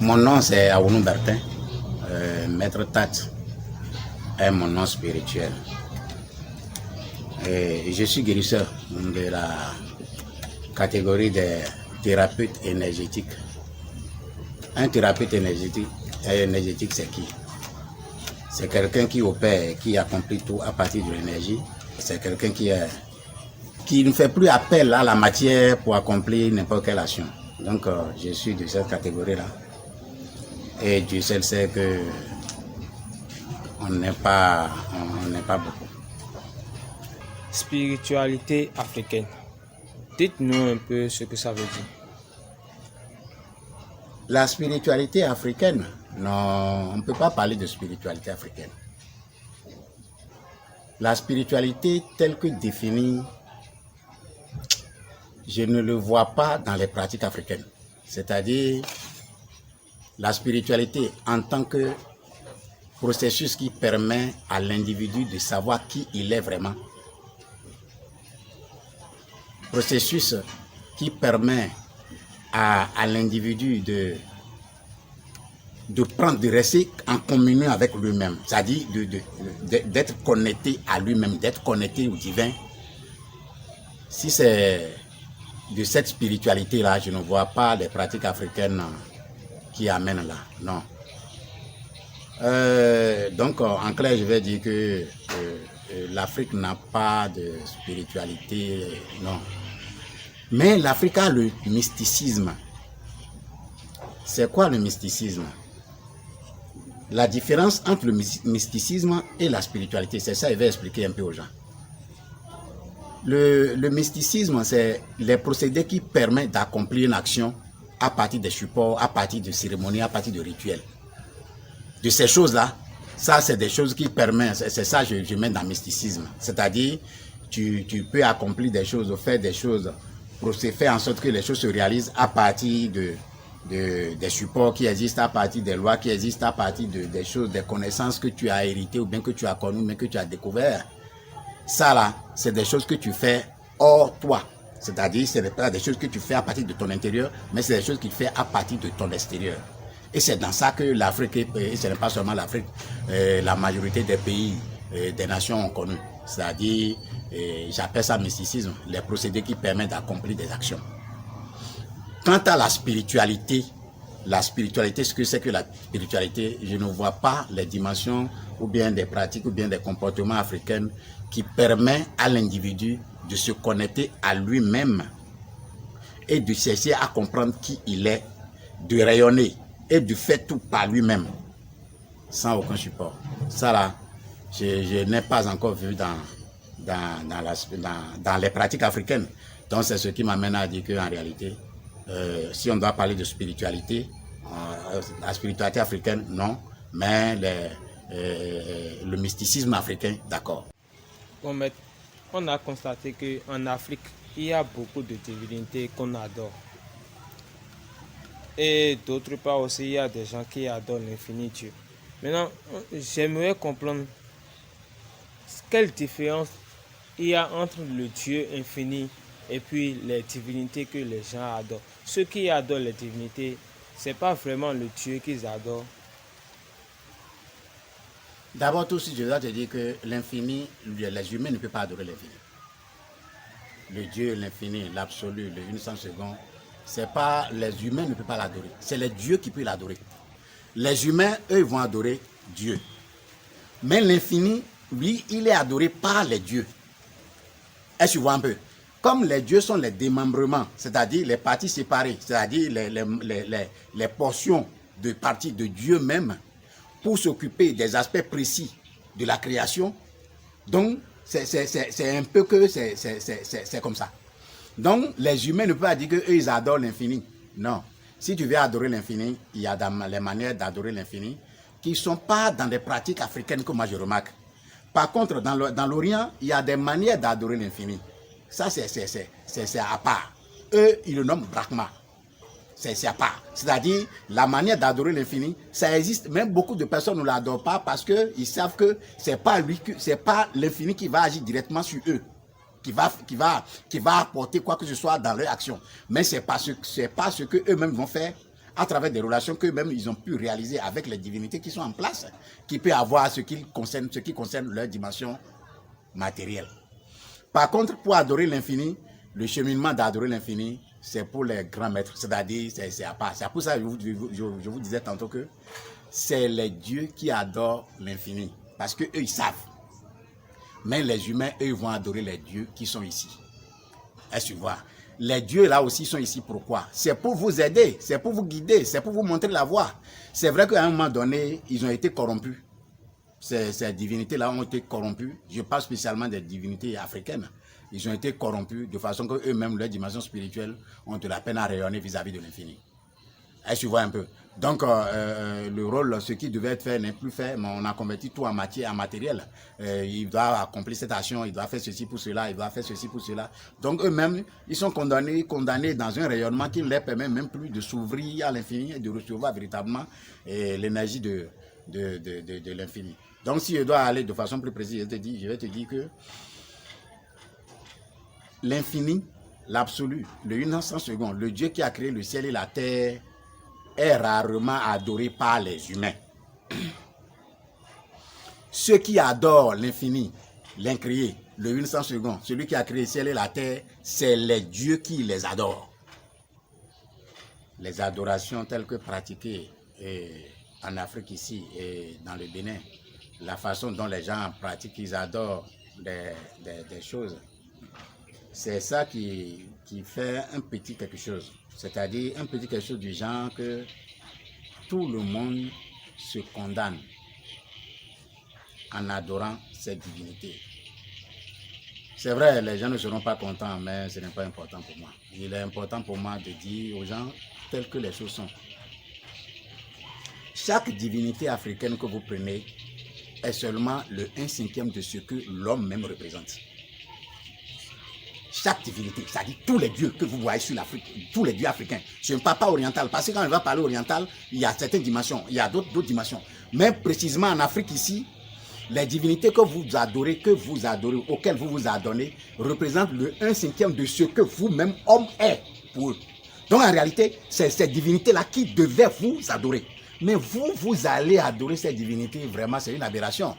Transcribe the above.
Mon nom c'est Aounou Bertin. Maître Tat est mon nom spirituel. Et je suis guérisseur de la catégorie des thérapeutes énergétiques. Un thérapeute énergétique c'est qui? C'est quelqu'un qui opère, qui accomplit tout à partir de l'énergie. C'est quelqu'un qui ne fait plus appel à la matière pour accomplir n'importe quelle action. Donc je suis de cette catégorie-là. Et Dieu seul sait que on n'est pas beaucoup. Spiritualité africaine. Dites-nous un peu ce que ça veut dire. La spiritualité africaine, non, on ne peut pas parler de spiritualité africaine. La spiritualité telle que définie, je ne le vois pas dans les pratiques africaines. C'est-à-dire la spiritualité en tant que processus qui permet à l'individu de savoir qui il est vraiment. Processus qui permet à l'individu de prendre, de rester en communion avec lui-même, c'est-à-dire d'être connecté à lui-même, d'être connecté au divin. Si c'est de cette spiritualité-là, je ne vois pas les pratiques africaines qui amènent là, non. Donc, en clair, je vais dire que l'Afrique n'a pas de spiritualité, non. Mais l'Afrique a le mysticisme. C'est quoi le mysticisme? La différence entre le mysticisme et la spiritualité, c'est ça que je vais expliquer un peu aux gens. Le mysticisme, c'est les procédés qui permettent d'accomplir une action à partir des supports, à partir de cérémonies, à partir de rituels. De ces choses-là, ça c'est des choses qui permettent, c'est ça que je mets dans le mysticisme. C'est-à-dire, tu peux accomplir des choses, faire des choses, faire en sorte que les choses se réalisent à partir des supports qui existent, à partir des lois qui existent, à partir des choses, des connaissances que tu as héritées ou bien que tu as connues, mais que tu as découvert. Ça là, c'est des choses que tu fais hors toi. C'est-à-dire, ce n'est pas des choses que tu fais à partir de ton intérieur, mais c'est des choses que tu fais à partir de ton extérieur. Et c'est dans ça que l'Afrique, et ce n'est pas seulement l'Afrique, la majorité des pays, des nations ont connu. C'est-à-dire, j'appelle ça mysticisme, les procédés qui permettent d'accomplir des actions. Quant à la spiritualité, ce que c'est que la spiritualité, je ne vois pas les dimensions ou bien des pratiques ou bien des comportements africains qui permettent à l'individu de se connecter à lui-même et de chercher à comprendre qui il est, de rayonner et de faire tout par lui-même, sans aucun support. Ça là, je n'ai pas encore vu dans les pratiques africaines. Donc c'est ce qui m'amène à dire qu'en réalité, si on doit parler de spiritualité, la spiritualité africaine, non, mais le mysticisme africain, d'accord. Bon, mais on a constaté qu'en Afrique, il y a beaucoup de divinités qu'on adore. Et d'autre part aussi, il y a des gens qui adorent l'infini Dieu. Maintenant, j'aimerais comprendre quelle différence il y a entre le Dieu infini et puis les divinités que les gens adorent. Ceux qui adorent les divinités, ce n'est pas vraiment le Dieu qu'ils adorent. D'abord, tout si je dois te dire que l'infini, les humains ne peuvent pas adorer l'infini. Le Dieu, l'infini, l'absolu, le 100 secondes, c'est pas les humains ne peuvent pas l'adorer. C'est les dieux qui peuvent l'adorer. Les humains, eux, ils vont adorer Dieu. Mais l'infini, lui, il est adoré par les dieux. Est-ce que tu vois un peu? Comme les dieux sont les démembrements, c'est-à-dire les parties séparées, c'est-à-dire les portions de parties de Dieu même, pour s'occuper des aspects précis de la création. Donc, c'est un peu que c'est comme ça. Donc, les humains ne peuvent pas dire qu'eux, ils adorent l'infini. Non. Si tu veux adorer l'infini, il y a les manières d'adorer l'infini qui ne sont pas dans des pratiques africaines que moi je remarque. Par contre, dans l'Orient, il y a des manières d'adorer l'infini. Ça, c'est à part. Eux, ils le nomment Brahma. C'est à part. C'est-à-dire, la manière d'adorer l'infini, ça existe. Même beaucoup de personnes ne l'adorent pas parce qu'ils savent que ce n'est pas l'infini qui va agir directement sur eux, qui va apporter quoi que ce soit dans leur action. Mais c'est pas ce que eux-mêmes vont faire à travers des relations qu'eux-mêmes ils ont pu réaliser avec les divinités qui sont en place, qui peut avoir ce qui concerne leur dimension matérielle. Par contre, pour adorer l'infini, le cheminement d'adorer l'infini, c'est pour les grands maîtres, c'est-à-dire, c'est à part. C'est pour ça que je vous disais tantôt que c'est les dieux qui adorent l'infini, parce qu'eux, ils savent. Mais les humains, eux, vont adorer les dieux qui sont ici. Est-ce que tu vois? Les dieux, là aussi, sont ici. Pourquoi? C'est pour vous aider, c'est pour vous guider, c'est pour vous montrer la voie. C'est vrai qu'à un moment donné, ils ont été corrompus. Ces divinités-là ont été corrompues. Je parle spécialement des divinités africaines. Ils ont été corrompus de façon qu'eux-mêmes, leur dimension spirituelle, ont de la peine à rayonner vis-à-vis de l'infini. Est-ce que tu vois un peu? Donc, le rôle, ce qui devait être fait, n'est plus fait, mais on a converti tout en matière, en matériel. Il doit accomplir cette action, il doit faire ceci pour cela, il doit faire ceci pour cela. Donc, eux-mêmes, ils sont condamnés dans un rayonnement qui ne leur permet même plus de s'ouvrir à l'infini et de recevoir véritablement l'énergie de l'infini. Donc, si je dois aller de façon plus précise, je vais te dire que l'infini, l'absolu, le 100 secondes, le Dieu qui a créé le ciel et la terre, est rarement adoré par les humains. Ceux qui adorent l'infini, l'incréé, le 100 secondes, celui qui a créé le ciel et la terre, c'est les dieux qui les adorent. Les adorations telles que pratiquées en Afrique ici et dans le Bénin, la façon dont les gens pratiquent, ils adorent des choses, c'est ça qui fait un petit quelque chose. C'est-à-dire un petit quelque chose du genre que tout le monde se condamne en adorant cette divinité. C'est vrai, les gens ne seront pas contents, mais ce n'est pas important pour moi. Il est important pour moi de dire aux gens telles que les choses sont. Chaque divinité africaine que vous prenez est seulement le 1/5 de ce que l'homme même représente. Chaque divinité, c'est-à-dire tous les dieux que vous voyez sur l'Afrique, tous les dieux africains. Je ne parle pas oriental, parce que quand on va parler oriental, il y a certaines dimensions, il y a d'autres dimensions. Mais précisément en Afrique ici, les divinités que vous adorez, auxquelles vous vous adonnez, représentent le 1/5 de ce que vous-même, homme, est pour eux. Donc en réalité, c'est cette divinité-là qui devait vous adorer. Mais vous allez adorer cette divinité, vraiment, c'est une aberration.